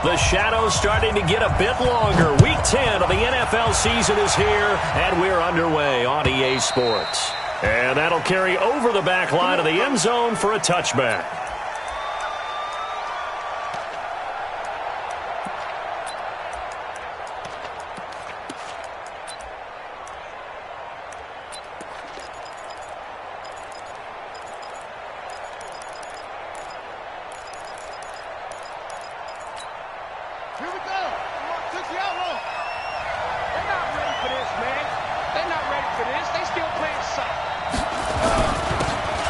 The shadow's starting to get a bit longer. Week 10 of the NFL season is here, and we're underway on EA Sports. And that'll carry over the back line of the end zone for a touchback.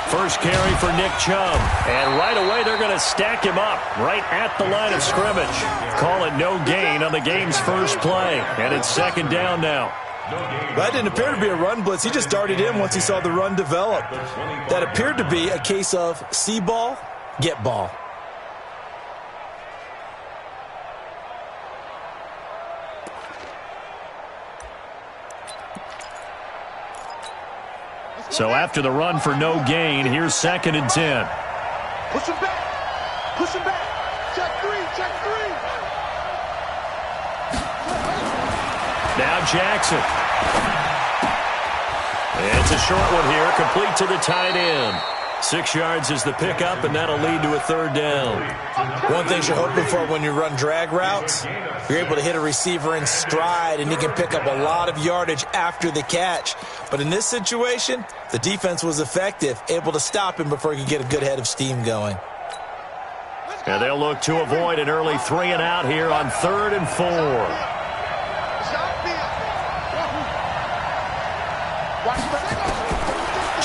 First carry for Nick Chubb. And right away, they're going to stack him up right at the line of scrimmage. Call it no gain on the game's first play. And it's second down now. That didn't appear to be a run blitz. He just darted in once he saw the run develop. That appeared to be a case of see ball, get ball. So after the run for no gain, here's second and 10. Push him back. Push him back. Check three. Check three. Now Jackson. It's a short one here, complete to the tight end. 6 yards is the pickup, and that'll lead to a third down. One thing you're hoping for when you run drag routes, you're able to hit a receiver in stride, and he can pick up a lot of yardage after the catch. But in this situation, the defense was effective, able to stop him before he could get a good head of steam going. And they'll look to avoid an early 3 and out here on 3rd and 4.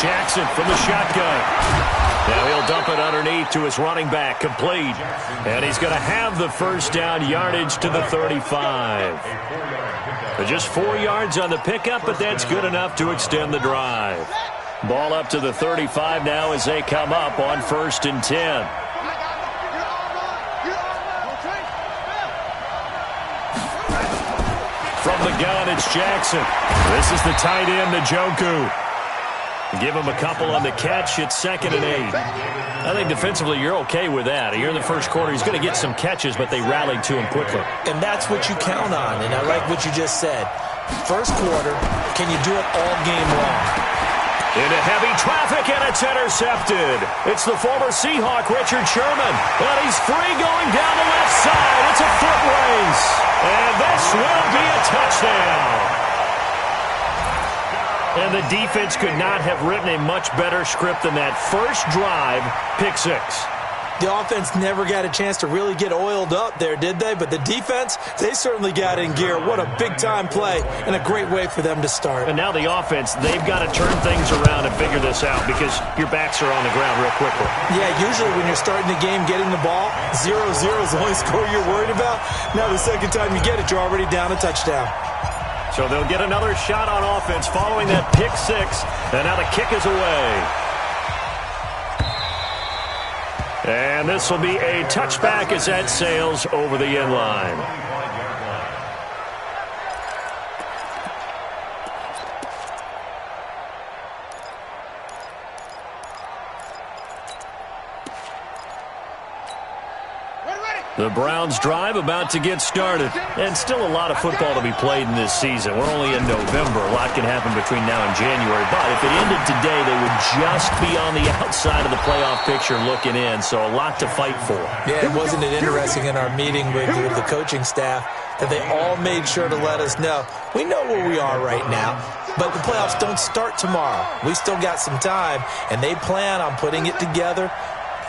Jackson from the shotgun. Now he'll dump it underneath to his running back, complete. And he's going to have the first down yardage to the 35. But just 4 yards on the pickup, but that's good enough to extend the drive. Ball up to the 35 now as they come up on 1st and 10. From the gun, it's Jackson. This is the tight end, Njoku. Give him a couple on the catch. It's 2nd and 8. I think defensively you're okay with that. Here in the first quarter, he's going to get some catches, but they rallied to him quickly. And that's what you count on, and I like what you just said. First quarter, can you do it all game long? Into heavy traffic, and it's intercepted. It's the former Seahawk, Richard Sherman. And he's free going down the left side. It's a foot race. And this will be a touchdown. And the defense could not have written a much better script than that. First drive, pick 6. The offense never got a chance to really get oiled up there, did they? But the defense, they certainly got in gear. What a big-time play and a great way for them to start. And now the offense, they've got to turn things around and figure this out because your backs are on the ground real quickly. Yeah, usually when you're starting the game, getting the ball, 0-0 is the only score you're worried about. Now the second time you get it, you're already down a touchdown. So they'll get another shot on offense following that pick 6. And now the kick is away. And this will be a touchback as that sails over the end line. The Browns drive about to get started. And still a lot of football to be played in this season. We're only in November. A lot can happen between now and January. But if it ended today, they would just be on the outside of the playoff picture looking in. So a lot to fight for. Yeah, wasn't it interesting in our meeting with the coaching staff that they all made sure to let us know. We know where we are right now, but the playoffs don't start tomorrow. We still got some time, and they plan on putting it together,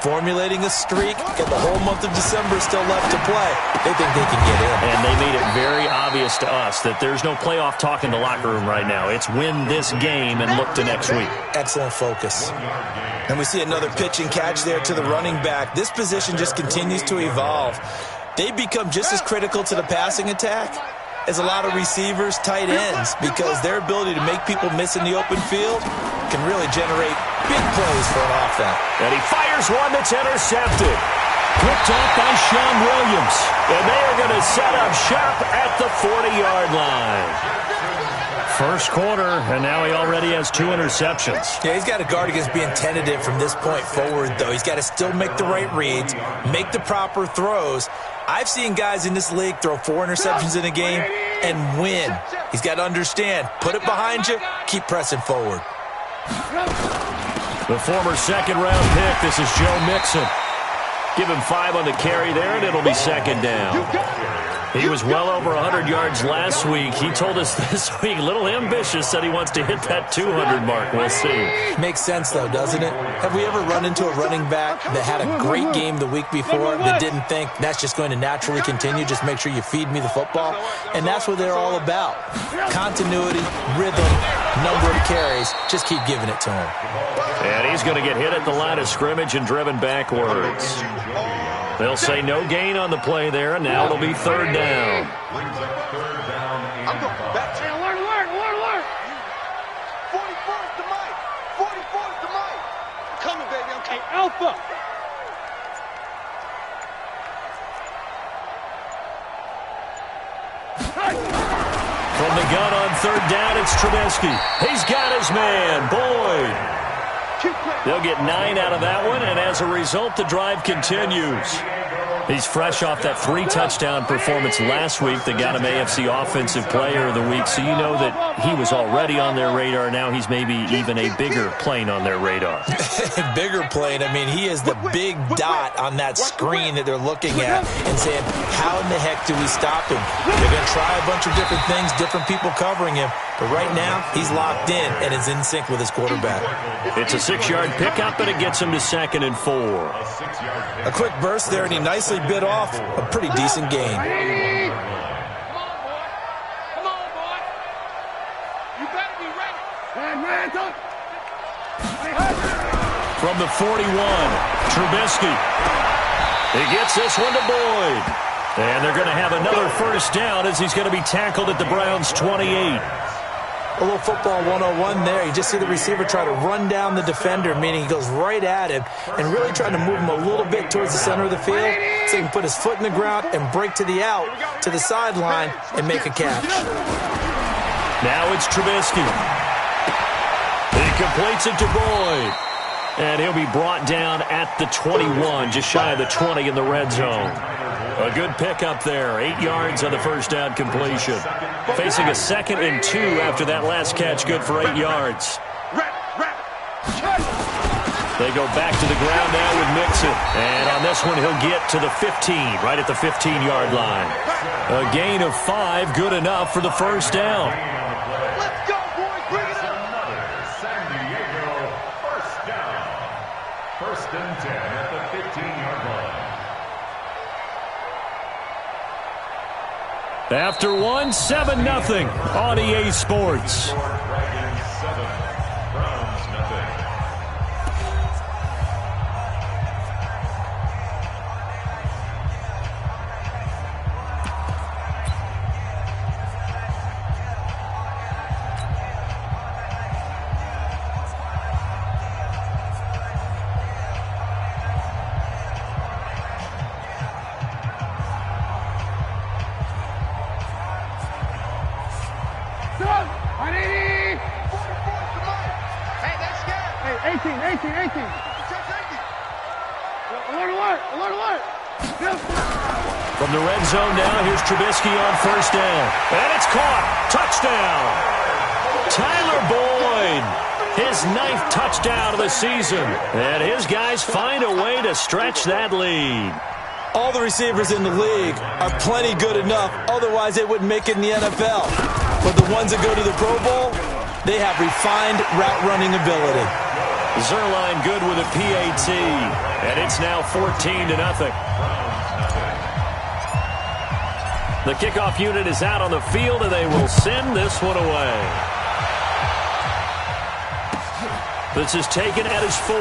formulating a streak, and the whole month of December is still left to play. They think they can get in. And they made it very obvious to us that there's no playoff talk in the locker room right now. It's win this game and look to next week. Excellent focus. And we see another pitch and catch there to the running back. This position just continues to evolve. They become just as critical to the passing attack as a lot of receivers, tight ends, because their ability to make people miss in the open field can really generate big plays for an offense. And he fires one that's intercepted. Picked off by Sean Williams. And they are going to set up shop at the 40-yard line. First quarter, and now he already has 2 interceptions. Yeah, he's got to guard against being tentative from this point forward, though. He's got to still make the right reads, make the proper throws. I've seen guys in this league throw 4 interceptions in a game and win. He's got to understand, put it behind you, keep pressing forward. The former second-round pick, this is Joe Mixon. Give him 5 on the carry there, and it'll be second down. He was well over 100 yards last week. He told us this week, a little ambitious, said he wants to hit that 200 mark. We'll see. Makes sense, though, doesn't it? Have we ever run into a running back that had a great game the week before that didn't think that's just going to naturally continue? Just make sure you feed me the football. And that's what they're all about. Continuity, rhythm, number of carries. Just keep giving it to him. And he's going to get hit at the line of scrimmage and driven backwards. They'll say no gain on the play there, and now it'll be third down. I'm going back. Hey, alert. 44 is the mic. 44 is the mic. I'm coming, baby. Okay, Alpha. From the gun on third down, it's Trubisky. He's got his man, Boyd. They'll get 9 out of that one, and as a result, the drive continues. He's fresh off that 3-touchdown performance last week that got him AFC Offensive Player of the Week, so you know that he was already on their radar. Now he's maybe even a bigger plane on their radar. Bigger plane. I mean, he is the big dot on that screen that they're looking at and saying, how in the heck do we stop him? They're going to try a bunch of different things, different people covering him, but right now he's locked in and is in sync with his quarterback. It's a 6-yard pickup, and it gets him to 2nd and 4. A quick burst there, and he nicely bit off a pretty decent gain. Come on, boy. You better be ready. From the 41, Trubisky. He gets this one to Boyd. And they're going to have another first down as he's going to be tackled at the Browns' 28. A little football 101 there. You just see the receiver try to run down the defender, meaning he goes right at him and really trying to move him a little bit towards the center of the field so he can put his foot in the ground and break to the out, to the sideline, and make a catch. Now it's Trubisky. He completes it to Boyd. And he'll be brought down at the 21, just shy of the 20 in the red zone. A good pickup there, 8 yards on the first down completion. Facing a 2nd and 2 after that last catch, good for 8 yards. They go back to the ground now with Mixon. And on this one, he'll get to the 15, right at the 15-yard line. A gain of 5, good enough for the first down. Let's go, boys. Bring it up. Another San Diego first down. 1st and 10 at the 15-yard line. After 1, 7-0 on EA Sports. Dragons 7, Browns nothing. Hey, that's scared. Hey, 18. Alert. From the red zone now, here's Trubisky on first down. And it's caught. Touchdown. Tyler Boyd. His 9th touchdown of the season. And his guys find a way to stretch that lead. All the receivers in the league are plenty good enough, otherwise they wouldn't make it in the NFL. But the ones that go to the Pro Bowl, they have refined route running ability. Zerline good with a PAT. And it's now 14-0. The kickoff unit is out on the field, and they will send this one away. This is taken at his 4.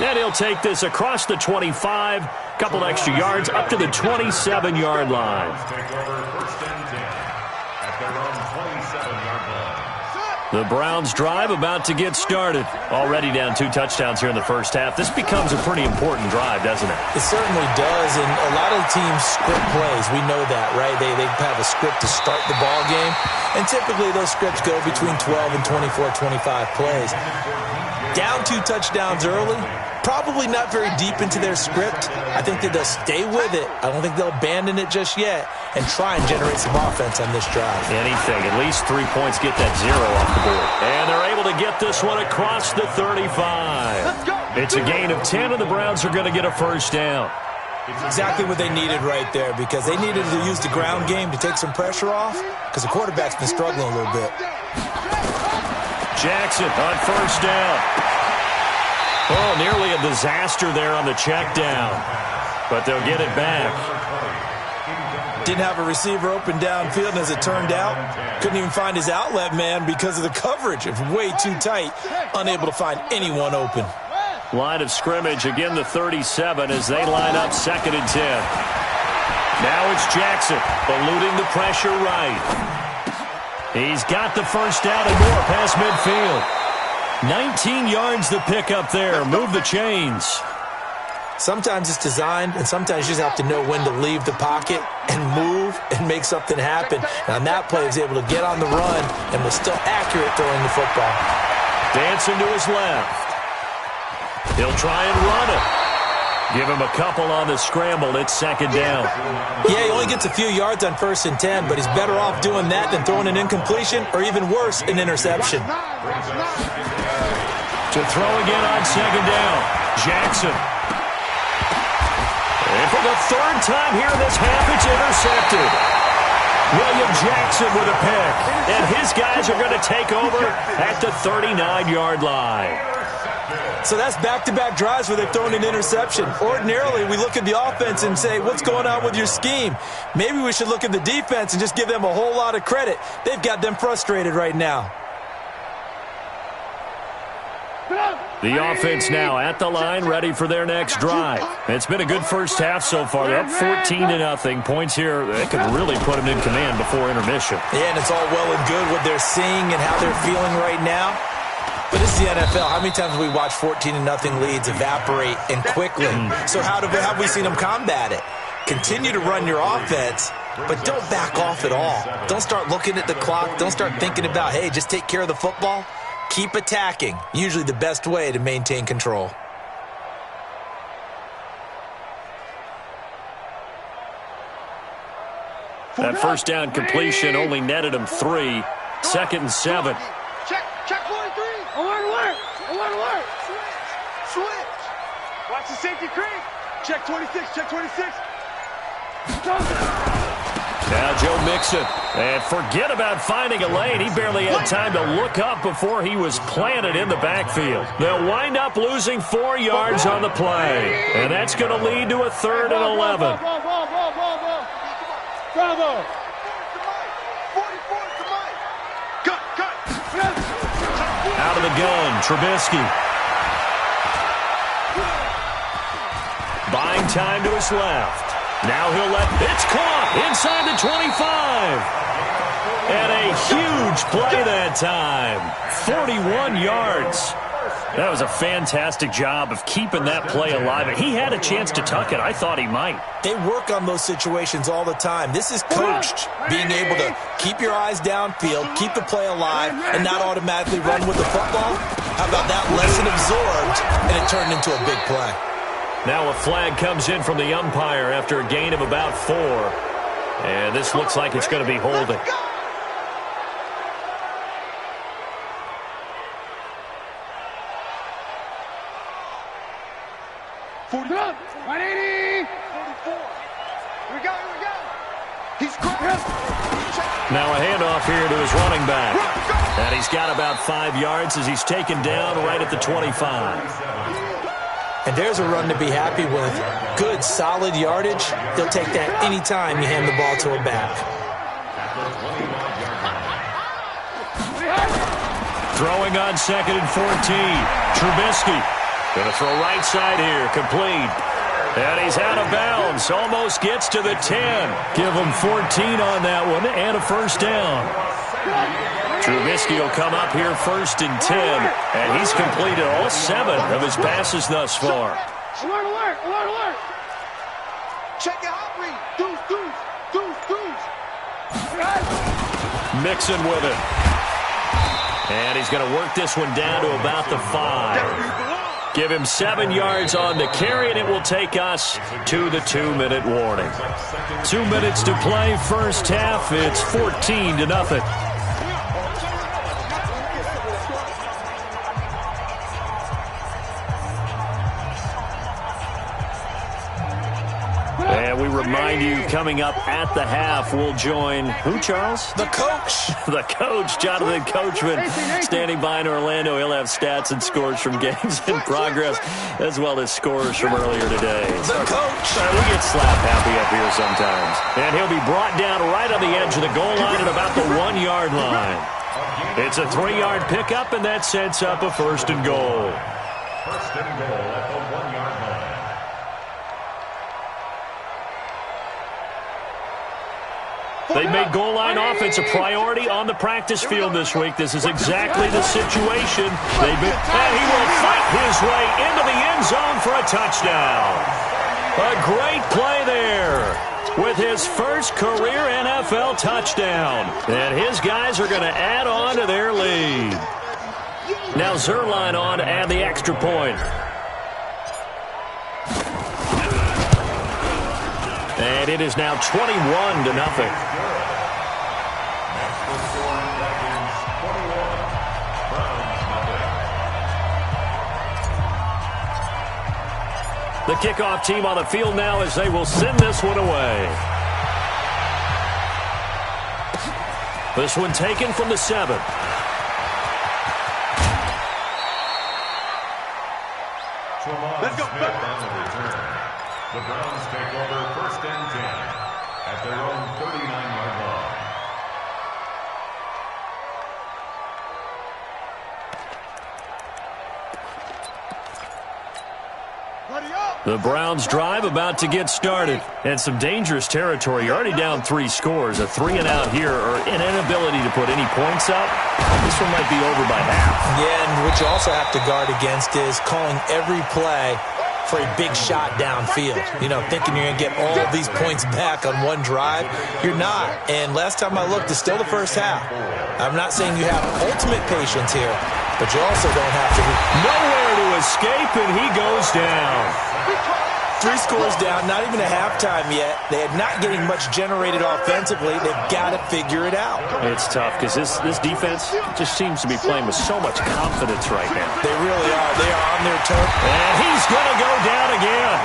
And he'll take this across the 25, couple extra yards up to the 27-yard line. Take over 1st and 10 at their own 27-yard line. The Browns drive about to get started. Already down 2 touchdowns here in the first half. This becomes a pretty important drive, doesn't it? It certainly does, and a lot of teams script plays. We know that, right? They have a script to start the ball game, and typically those scripts go between 12 and 24, 25 plays. Down 2 touchdowns early, probably not very deep into their script. I think that they'll stay with it. I don't think they'll abandon it just yet and try and generate some offense on this drive. Anything. At least 3 points, get that 0 off the board. And they're able to get this one across the 35. It's a gain of 10, and the Browns are going to get a first down. Exactly what they needed right there, because they needed to use the ground game to take some pressure off, because the quarterback's been struggling a little bit. Jackson on first down. Oh, nearly a disaster there on the check down, but they'll get it back. Didn't have a receiver open downfield, and as it turned out, couldn't even find his outlet man because of the coverage. It was way too tight, unable to find anyone open. Line of scrimmage, again the 37 as they line up 2nd and 10. Now it's Jackson, eluding the pressure right. He's got the first down and more past midfield. 19 yards the pick up there. Move the chains. Sometimes it's designed, and sometimes you just have to know when to leave the pocket and move and make something happen. And on that play, he was able to get on the run and was still accurate throwing the football. Dancing to his left. He'll try and run it. Give him a couple on the scramble. It's 2nd down. Yeah, he only gets a few yards on 1st and 10, but he's better off doing that than throwing an incompletion or even worse, an interception. To throw again on 2nd down. Jackson. And for the 3rd time here in this half, it's intercepted. William Jackson with a pick. And his guys are going to take over at the 39-yard line. So that's back-to-back drives where they've thrown an interception. Ordinarily, we look at the offense and say, what's going on with your scheme? Maybe we should look at the defense and just give them a whole lot of credit. They've got them frustrated right now. The offense now at the line, ready for their next drive. It's been a good first half so far. They're up 14-0. Points here that could really put them in command before intermission. Yeah, and it's all well and good what they're seeing and how they're feeling right now. But this is the NFL. How many times have we watched 14-0 leads evaporate and quickly? So how have we seen them combat it? Continue to run your offense, but don't back off at all. Don't start looking at the clock. Don't start thinking about, hey, just take care of the football. Keep attacking. Usually the best way to maintain control. That first down completion only netted him 3. 2nd and 7. Check 43. Alert. Switch. Watch the safety creep. Check 26. Now Joe Mixon. And forget about finding a lane. He barely had time to look up before he was planted in the backfield. They'll wind up losing 4 yards on the play. And that's going to lead to a 3rd and 11. Bravo. Out of the gun, Trubisky. Buying time to his left. Now he'll it's caught inside the 25. And a huge play that time. 41 yards. That was a fantastic job of keeping that play alive. He had a chance to tuck it. I thought he might. They work on those situations all the time. This is coached, being able to keep your eyes downfield, keep the play alive, and not automatically run with the football. How about that lesson absorbed, and it turned into a big play. Now a flag comes in from the umpire after a gain of about 4. And this looks like it's going to be holding. Here we go. He's cracked. Now a handoff here to his running back. And he's got about 5 yards as he's taken down right at the 25. And there's a run to be happy with. Good, solid yardage. They'll take that anytime you hand the ball to a back. Throwing on 2nd and 14. Trubisky. Going to throw right side here. Complete. And he's out of bounds. Almost gets to the 10. Give him 14 on that one and a first down. Trubisky will come up here 1st and 10, and he's completed all 7 of his passes thus far. Alert, alert, alert, alert. Check your hot read. Deuce. Mixon with it. And he's going to work this one down to about the 5. Give him 7 yards on the carry, and it will take us to the 2-minute warning. 2 minutes to play, first half. It's 14-0. And we remind you, coming up at the half, we'll join who, Charles? The coach. The coach, Jonathan Coachman, standing by in Orlando. He'll have stats and scores from games in progress, as well as scores from earlier today. The coach. We get slap happy up here sometimes. And he'll be brought down right on the edge of the goal line at about the 1-yard line. It's a 3-yard pickup, and that sets up a 1st and goal. 1st and goal at the 1-yard line. They made goal line offense a priority on the practice field this week. This is exactly the situation. And he will fight his way into the end zone for a touchdown. A great play there with his first career NFL touchdown. And his guys are going to add on to their lead. Now Zerline on to add the extra point. And it is now 21-0. The kickoff team on the field now as they will send this one away. This one taken from the 7. Let's go. The Browns take over 1st and 10 at their own 39-yard line. The Browns drive about to get started. And some dangerous territory. You're already down 3 scores. A 3-and-out here, or an inability to put any points up. This one might be over by half. Yeah, and what you also have to guard against is calling every play for a big shot downfield. You know, thinking you're going to get all of these points back on one drive. You're not. And last time I looked, it's still the first half. I'm not saying you have ultimate patience here, but you also don't have to. Nowhere to escape, and he goes down. 3 scores down, not even a halftime yet. They are not getting much generated offensively. They've got to figure it out. It's tough because this defense just seems to be playing with so much confidence right now. They really are. They are on their turf. And he's going to go down again.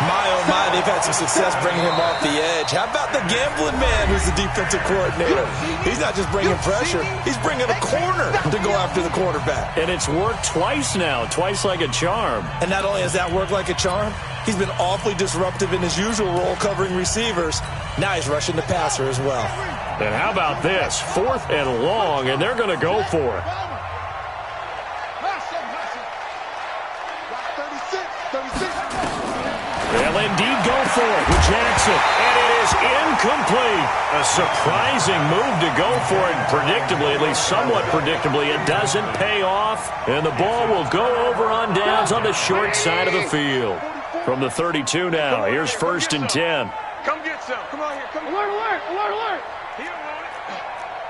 My, oh my, they've had some success bringing him off the edge. How about the gambling man who's the defensive coordinator? He's not just bringing pressure. He's bringing a corner to go after the quarterback. And it's worked twice now, twice like a charm. And not only has that worked like a charm, he's been awfully disruptive in his usual role covering receivers. Now he's rushing the passer as well. And how about this? 4th and long, and they're going to go for it. 36. They'll indeed go for it with Jackson. And it is incomplete. A surprising move to go for it. Predictably, at least somewhat predictably, it doesn't pay off. And the ball will go over on downs on the short side of the field. From the 32 now, here's 1st and 10. Come get some. Come on here. Come. Alert, alert, alert, alert.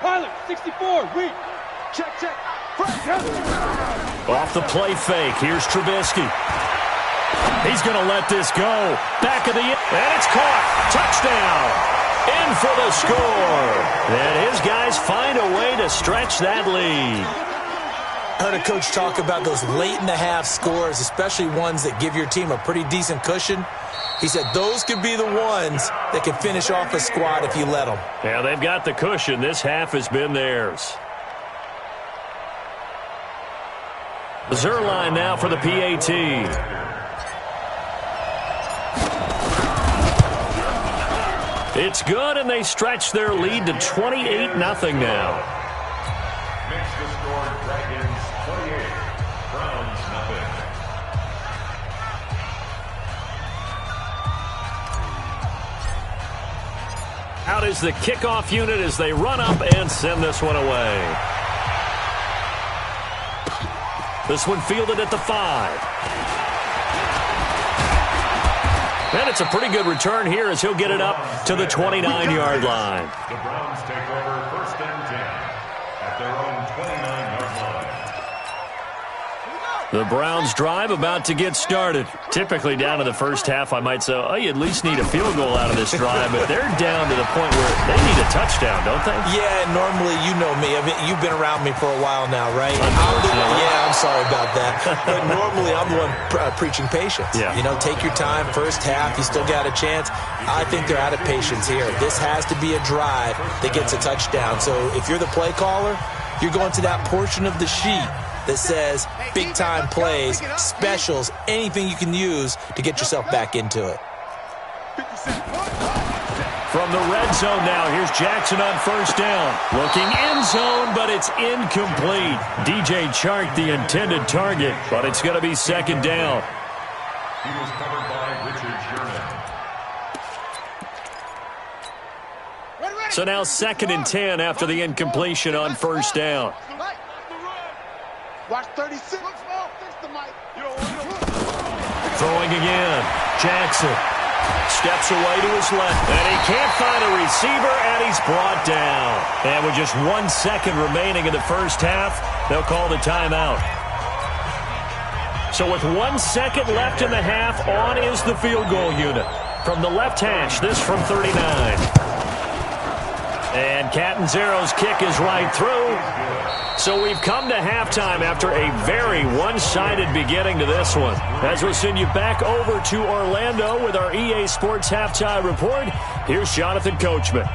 Pilot, 64, weak. Check. Off the play fake, here's Trubisky. He's going to let this go. Back of the end, and it's caught. Touchdown. In for the score. And his guys find a way to stretch that lead. I heard a coach talk about those late-in-the-half scores, especially ones that give your team a pretty decent cushion. He said those could be the ones that can finish off a squad if you let them. Yeah, they've got the cushion. This half has been theirs. Zerline now for the PAT. It's good, and they stretch their lead to 28-0 now. Makes the score Dragons 28, Browns 0. Out is the kickoff unit as they run up and send this one away. This one fielded at the 5. And it's a pretty good return here as he'll get it up to the 29-yard line. The Browns take over 1st and 10 at their own 29-yard line. The Browns drive about to get started. Typically down to the first half, I might say, oh, you at least need a field goal out of this drive, but they're down to the point where they need a touchdown, don't they? Yeah, normally, you know me. I mean, you've been around me for a while now, right? I'm sorry about that. But normally, I'm the one preaching patience. Yeah. You know, take your time. First half, you still got a chance. I think they're out of patience here. This has to be a drive that gets a touchdown. So if you're the play caller, you're going to that portion of the sheet that says big-time plays, specials, anything you can use to get yourself back into it. From the red zone now, here's Jackson on 1st down. Looking end zone, but it's incomplete. DJ Chark, the intended target, but it's going to be 2nd down. He was covered by Richard Sherman. So now 2nd and 10 after the incompletion on 1st down. Watch 36. Fix the mic. Throwing again. Jackson steps away to his left, and he can't find a receiver, and he's brought down. And with just 1 second remaining in the first half, they'll call the timeout. So with 1 second left in the half, on is the field goal unit. From the left hash, this from 39. And Catanzaro's kick is right through. So we've come to halftime after a very one-sided beginning to this one. As we'll send you back over to Orlando with our EA Sports Halftime Report, here's Jonathan Coachman.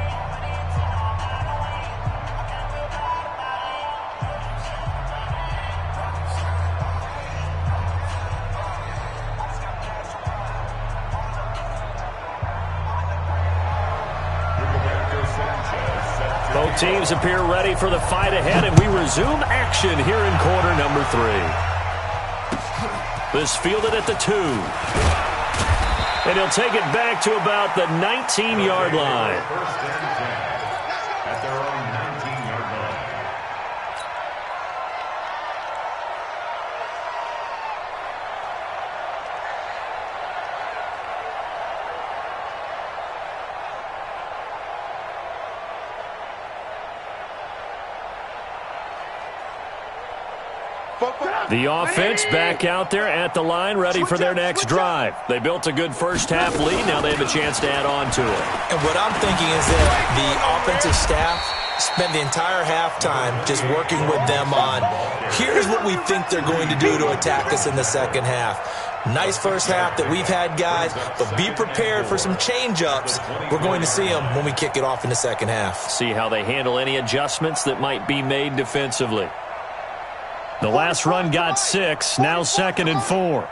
Both teams appear ready for the fight ahead, and we resume action here in quarter number 3. This fielded at the 2. And he'll take it back to about the 19-yard line. 1st and 10 at their own 19-yard line. The offense back out there at the line, ready for their next drive. They built a good first half lead. Now they have a chance to add on to it. And what I'm thinking is that the offensive staff spent the entire halftime just working with them on, here's what we think they're going to do to attack us in the second half. Nice first half that we've had, guys, but be prepared for some change-ups. We're going to see them when we kick it off in the second half. See how they handle any adjustments that might be made defensively. The last run got 6, now 2nd and 4.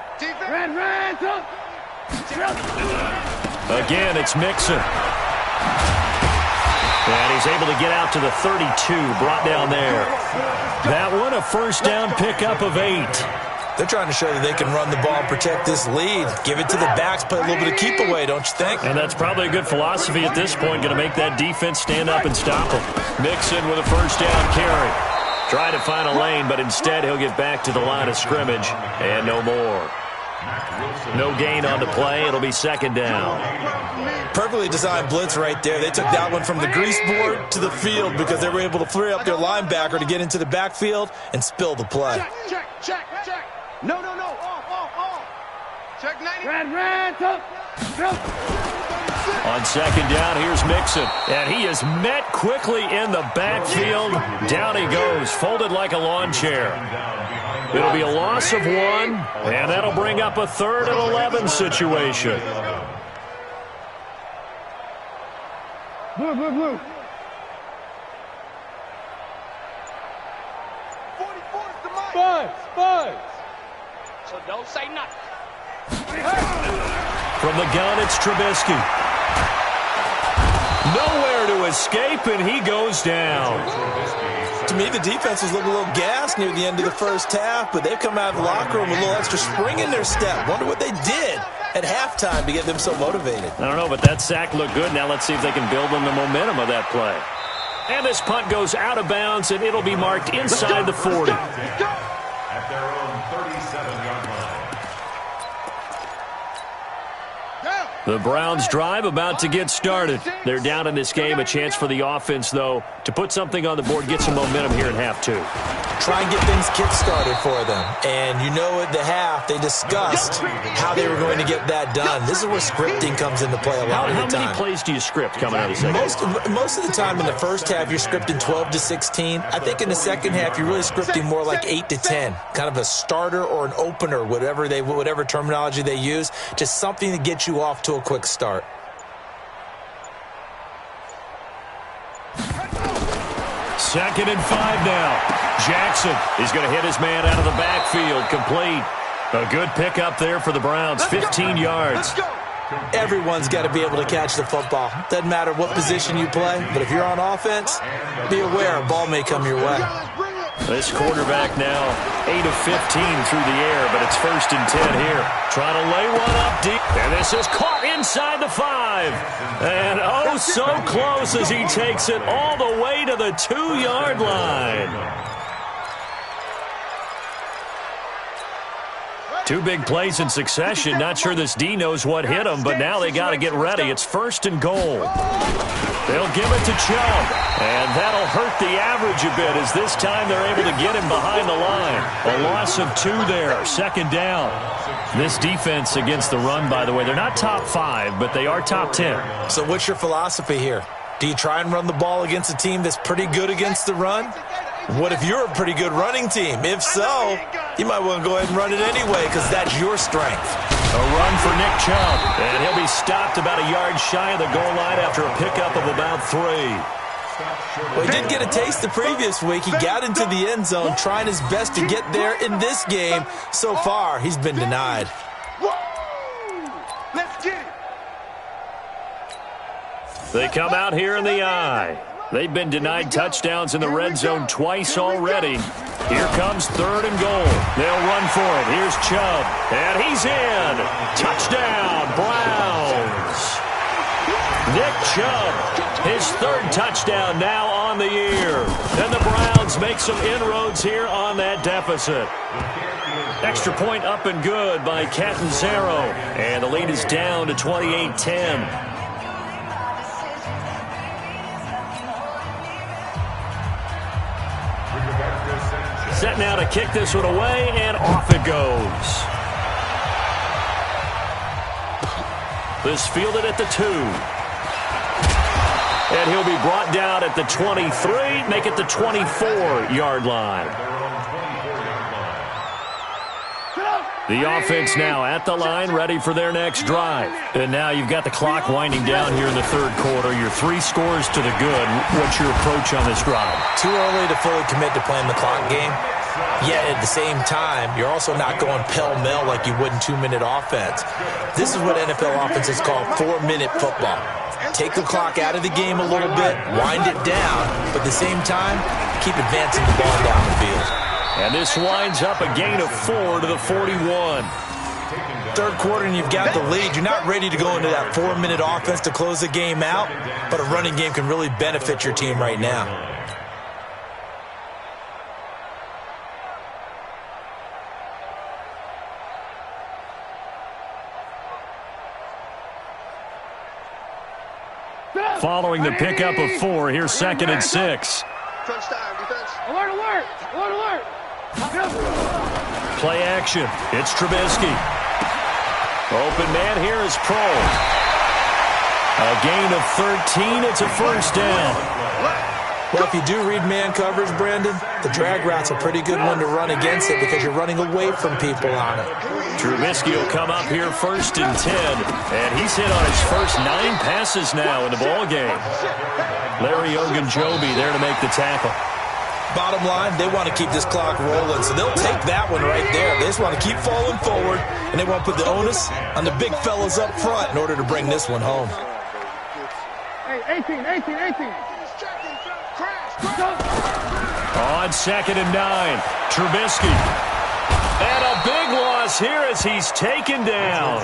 Again, it's Mixon. And he's able to get out to the 32, brought down there. That one, a first down pickup of 8. They're trying to show that they can run the ball and protect this lead. Give it to the backs, play a little bit of keep away, don't you think? And that's probably a good philosophy at this point, going to make that defense stand up and stop them. Mixon with a first down carry. Try to find a lane, but instead he'll get back to the line of scrimmage, and no more. No gain on the play. It'll be 2nd down. Perfectly designed blitz right there. They took that one from the grease board to the field because they were able to free up their linebacker to get into the backfield and spill the play. Check. No. Off. Check 90. On 2nd down, here's Mixon. And he is met quickly in the backfield. Down he goes, folded like a lawn chair. It'll be a loss of 1, and that'll bring up a 3rd and 11 situation. Blue. 44 is the mic. Spies. So don't say nothing. From the gun, it's Trubisky. Nowhere to escape, and he goes down. To me, the defense was looking a little gassed near the end of the first half, but they've come out of the locker room with a little extra spring in their step. Wonder what they did at halftime to get them so motivated? I don't know, but that sack looked good. Now let's see if they can build on the momentum of that play. And this punt goes out of bounds, and it'll be marked inside the 40. At their own 37-yard line. The Browns drive about to get started. They're down in this game. A chance for the offense, though, to put something on the board, get some momentum here in half two. Try and get things kick-started for them. And you know at the half, they discussed how they were going to get that done. This is where scripting comes into play a lot of the time. How many plays do you script coming out of the second? Most of the time in the first half, you're scripting 12 to 16. I think in the second half, you're really scripting more like 8 to 10. Kind of a starter or an opener, whatever terminology they use. Just something to get you off to a quick start. Second and 5 now. Jackson is going to hit his man out of the backfield. Complete. A good pickup there for the Browns. 15 yards. Everyone's got to be able to catch the football. Doesn't matter what position you play, but if you're on offense, be aware a ball may come your way. This quarterback now 8 of 15 through the air, but it's 1st and 10 here. Trying to lay one up deep. And this is caught inside the 5. And oh, so close as he takes it all the way to the 2-yard line. 2 big plays in succession. Not sure this D knows what hit him, but now they got to get ready. It's 1st and goal. They'll give it to Chubb, and that'll hurt the average a bit as this time they're able to get him behind the line. A loss of 2 there, 2nd down. This defense against the run, by the way, they're not top 5, but they are top 10. So what's your philosophy here? Do you try and run the ball against a team that's pretty good against the run? What if you're a pretty good running team? If so, you might want to go ahead and run it anyway because that's your strength. A run for Nick Chubb, and he'll be stopped about a yard shy of the goal line after a pickup of about 3. Well, he did get a taste the previous week. He got into the end zone trying his best to get there in this game. So far, he's been denied. Let's get it. They come out here in the eye. They've been denied touchdowns in the red zone twice already. Here comes 3rd and goal. They'll run for it. Here's Chubb, and he's in. Touchdown, Browns. Nick Chubb, his 3rd touchdown now on the year. And the Browns make some inroads here on that deficit. Extra point up and good by Catanzaro. And the lead is down to 28-10. Set now to kick this one away, and off it goes. This fielded at the 2. And he'll be brought down at the 23, make it the 24-yard line. The offense now at the line, ready for their next drive. And now you've got the clock winding down here in the 3rd quarter. You're 3 scores to the good. What's your approach on this drive? Too early to fully commit to playing the clock game. Yet at the same time, you're also not going pell-mell like you would in 2-minute offense. This is what NFL offenses call 4-minute football. Take the clock out of the game a little bit, wind it down, but at the same time, keep advancing the ball down the field. And this winds up a gain of 4 to the 41. 3rd quarter and you've got the lead. You're not ready to go into that 4-minute offense to close the game out, but a running game can really benefit your team right now. Following the pickup of 4, here's 2nd and 6. Crunch time, defense. Alert, alert, alert, alert. Play action. It's Trubisky. Open man here is Kroll. A gain of 13. It's a 1st down. Well, if you do read man coverage, Brandon, the drag route's a pretty good one to run against it because you're running away from people on it. Trubisky will come up here 1st and 10, and he's hit on his first 9 passes now in the ballgame. Larry Ogunjobi there to make the tackle. Bottom line, they want to keep this clock rolling, so they'll take that one right there. They just want to keep falling forward, and they want to put the onus on the big fellas up front in order to bring this one home. Hey, 18. On 2nd and 9, Trubisky. And a big loss here as he's taken down.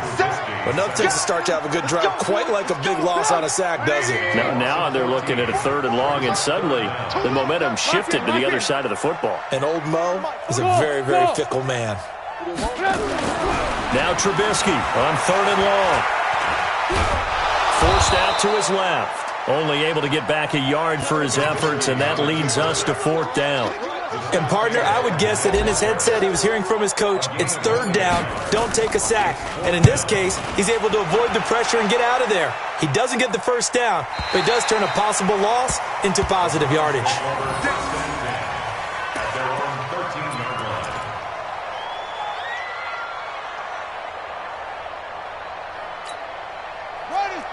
But nothing takes a start to have a good drive quite like a big loss on a sack, does it? Now they're looking at a 3rd and long, and suddenly the momentum shifted to the other side of the football. And old Mo is a very, very fickle man. Now Trubisky on 3rd and long. Forced out to his left. Only able to get back a yard for his efforts, and that leads us to 4th down. And, partner, I would guess that in his headset he was hearing from his coach, it's 3rd down, don't take a sack. And in this case, he's able to avoid the pressure and get out of there. He doesn't get the 1st down, but he does turn a possible loss into positive yardage.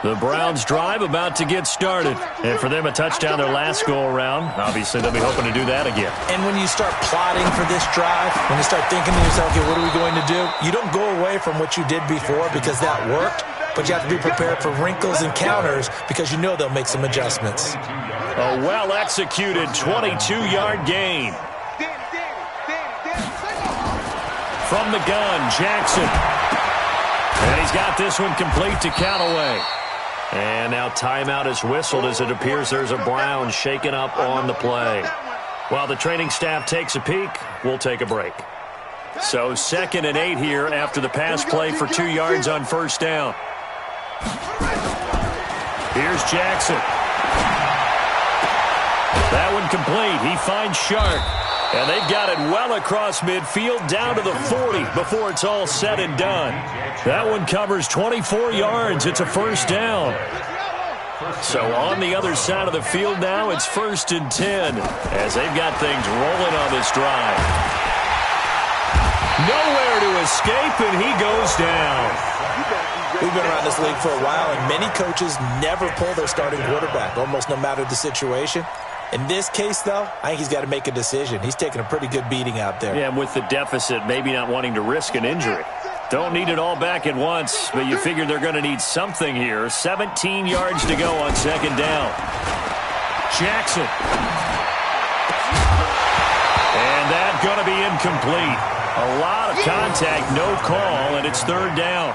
The Browns' drive about to get started. And for them, a touchdown their last go-around. Obviously, they'll be hoping to do that again. And when you start plotting for this drive, when you start thinking to yourself, okay, what are we going to do? You don't go away from what you did before because that worked, but you have to be prepared for wrinkles and counters because you know they'll make some adjustments. A well-executed 22-yard gain. From the gun, Jackson. And he's got this one complete to Callaway. And now timeout is whistled as it appears there's a Brown shaken up on the play. While the training staff takes a peek, we'll take a break. So 2nd and 8 here after the pass play for 2 yards on 1st down. Here's Jackson. That one complete. He finds Sharp. And they've got it well across midfield down to the 40 before it's all said and done. That one covers 24 yards. It's a 1st down. So on the other side of the field now, it's 1st and 10 as they've got things rolling on this drive. Nowhere to escape, and he goes down. We've been around this league for a while, and many coaches never pull their starting quarterback, almost no matter the situation. In this case, though, I think he's got to make a decision. He's taking a pretty good beating out there. Yeah, and with the deficit, maybe not wanting to risk an injury. Don't need it all back at once, but you figure they're going to need something here. 17 yards to go on 2nd down. Jackson. And that's going to be incomplete. A lot of contact, no call, and it's 3rd down.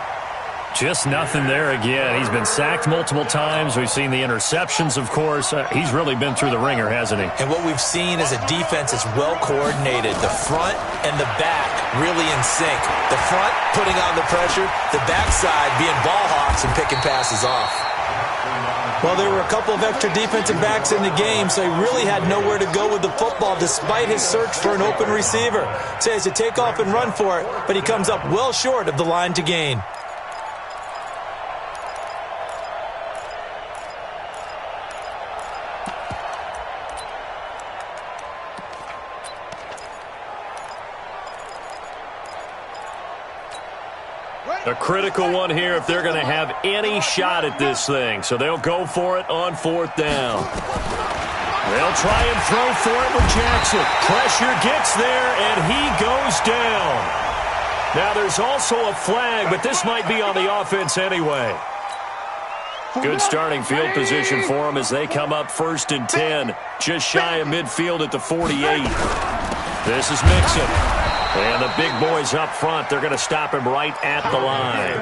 Just nothing there again. He's been sacked multiple times. We've seen the interceptions, of course. He's really been through the ringer, hasn't he? And what we've seen is a defense that's well coordinated. The front and the back really in sync. The front putting on the pressure, the backside being ball hawks and picking passes off. Well, there were a couple of extra defensive backs in the game, so he really had nowhere to go with the football despite his search for an open receiver. So he has to take off and run for it, but he comes up well short of the line to gain. A critical one here if they're going to have any shot at this thing. So they'll go for it on 4th down. They'll try and throw for it with Jackson. Pressure gets there, and he goes down. Now there's also a flag, but this might be on the offense anyway. Good starting field position for them as they come up 1st and 10. Just shy of midfield at the 48. This is Mixon. And the big boys up front, they're going to stop him right at the line.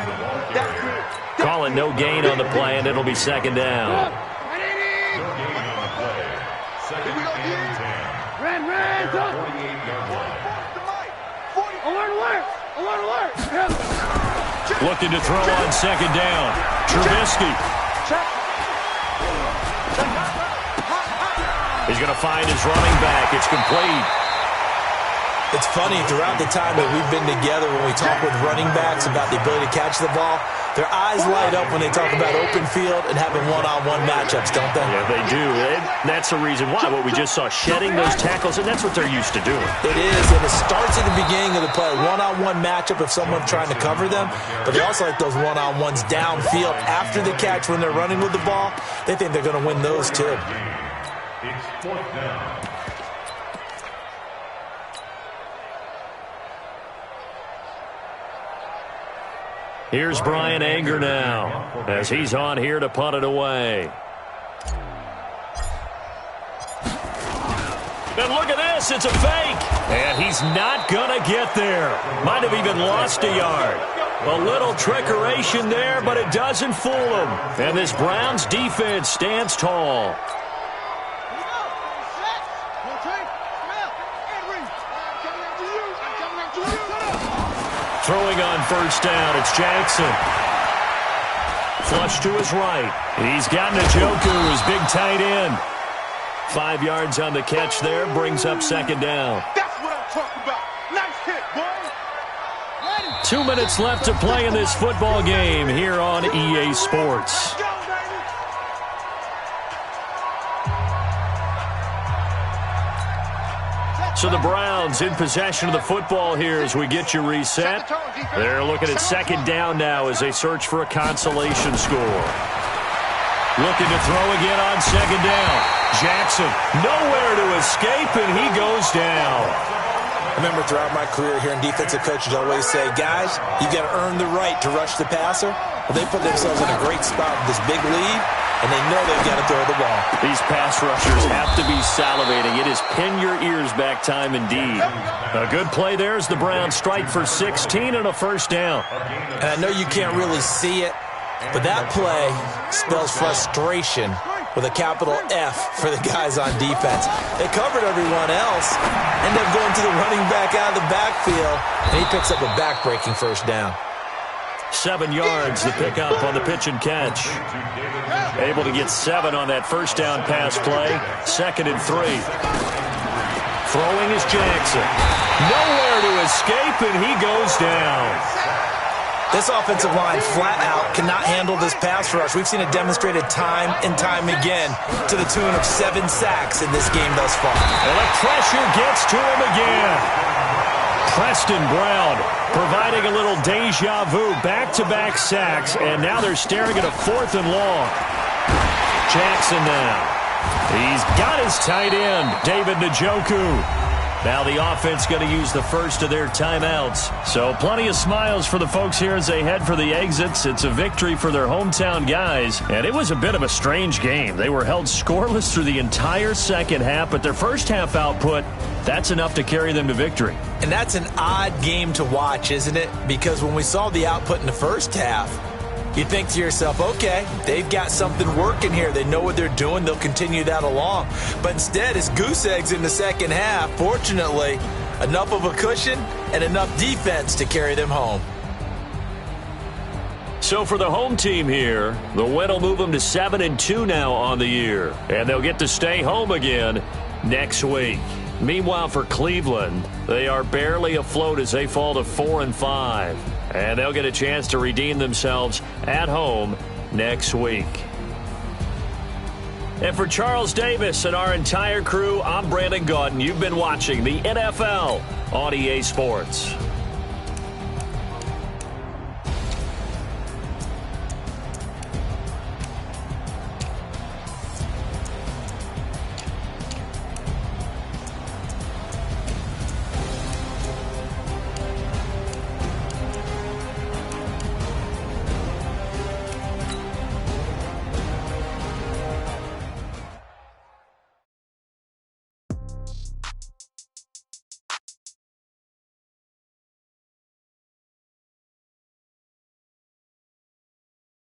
Calling no gain on the play, and it'll be 2nd down. Looking to throw on 2nd down. Trubisky. He's going to find his running back. It's complete. It's funny, throughout the time that we've been together, when we talk with running backs about the ability to catch the ball, their eyes light up when they talk about open field and having one-on-one matchups, don't they? Yeah, they do. And that's the reason why. What we just saw, shedding those tackles, and that's what they're used to doing. It is, and it starts at the beginning of the play. One-on-one matchup if someone's trying to cover them, but they also like those one-on-ones downfield after the catch when they're running with the ball. They think they're going to win those, too. It's 4th down. Here's Brian Anger now as he's on here to punt it away. And look at this, it's a fake. And he's not going to get there. Might have even lost a yard. A little trickeration there, but it doesn't fool him. And this Browns defense stands tall. Throwing on first down, it's Jackson. Flush to his right. He's got Njoku, his big tight end. 5 yards on the catch there, brings up second down. That's what I'm talking about. Nice hit, boy. 2 minutes left to play in this football game here on EA Sports. So the Browns in possession of the football here as we get you reset. They're looking at second down now as they search for a consolation score. Looking to throw again on second down. Jackson nowhere to escape, and he goes down. I remember throughout my career hearing defensive coaches always say, guys, you've got to earn the right to rush the passer. Well, they put themselves in a great spot with this big lead, and they know they've got to throw the ball. These pass rushers have to be salivating. It is pin your ears back time indeed. A good play there as the Browns strike for 16 and a first down. And I know you can't really see it, but that play spells frustration with a capital F for the guys on defense. They covered everyone else, end up going to the running back out of the backfield, and he picks up a back-breaking first down. 7 yards to pick up on the pitch and catch. Able to get 7 on that first down pass play. 2nd and 3. Throwing is Jackson. Nowhere to escape, and he goes down. This offensive line flat out cannot handle this pass rush. We've seen it demonstrated time and time again to the tune of 7 sacks in this game thus far. And the pressure gets to him again. Preston Brown providing a little deja vu, back-to-back sacks, and now they're staring at a 4th and long. Jackson now. He's got his tight end, David Njoku. Now the offense going to use the first of their timeouts. So plenty of smiles for the folks here as they head for the exits. It's a victory for their hometown guys. And it was a bit of a strange game. They were held scoreless through the entire second half, but their first half output, that's enough to carry them to victory. And that's an odd game to watch, isn't it? Because when we saw the output in the first half, you think to yourself, okay, they've got something working here. They know what they're doing. They'll continue that along. But instead, it's goose eggs in the second half. Fortunately, enough of a cushion and enough defense to carry them home. So for the home team here, the win will move them to 7-2 now on the year. And they'll get to stay home again next week. Meanwhile, for Cleveland, they are barely afloat as they fall to 4-5. And they'll get a chance to redeem themselves at home next week. And for Charles Davis and our entire crew, I'm Brandon Gaudin. You've been watching the NFL on EA Sports.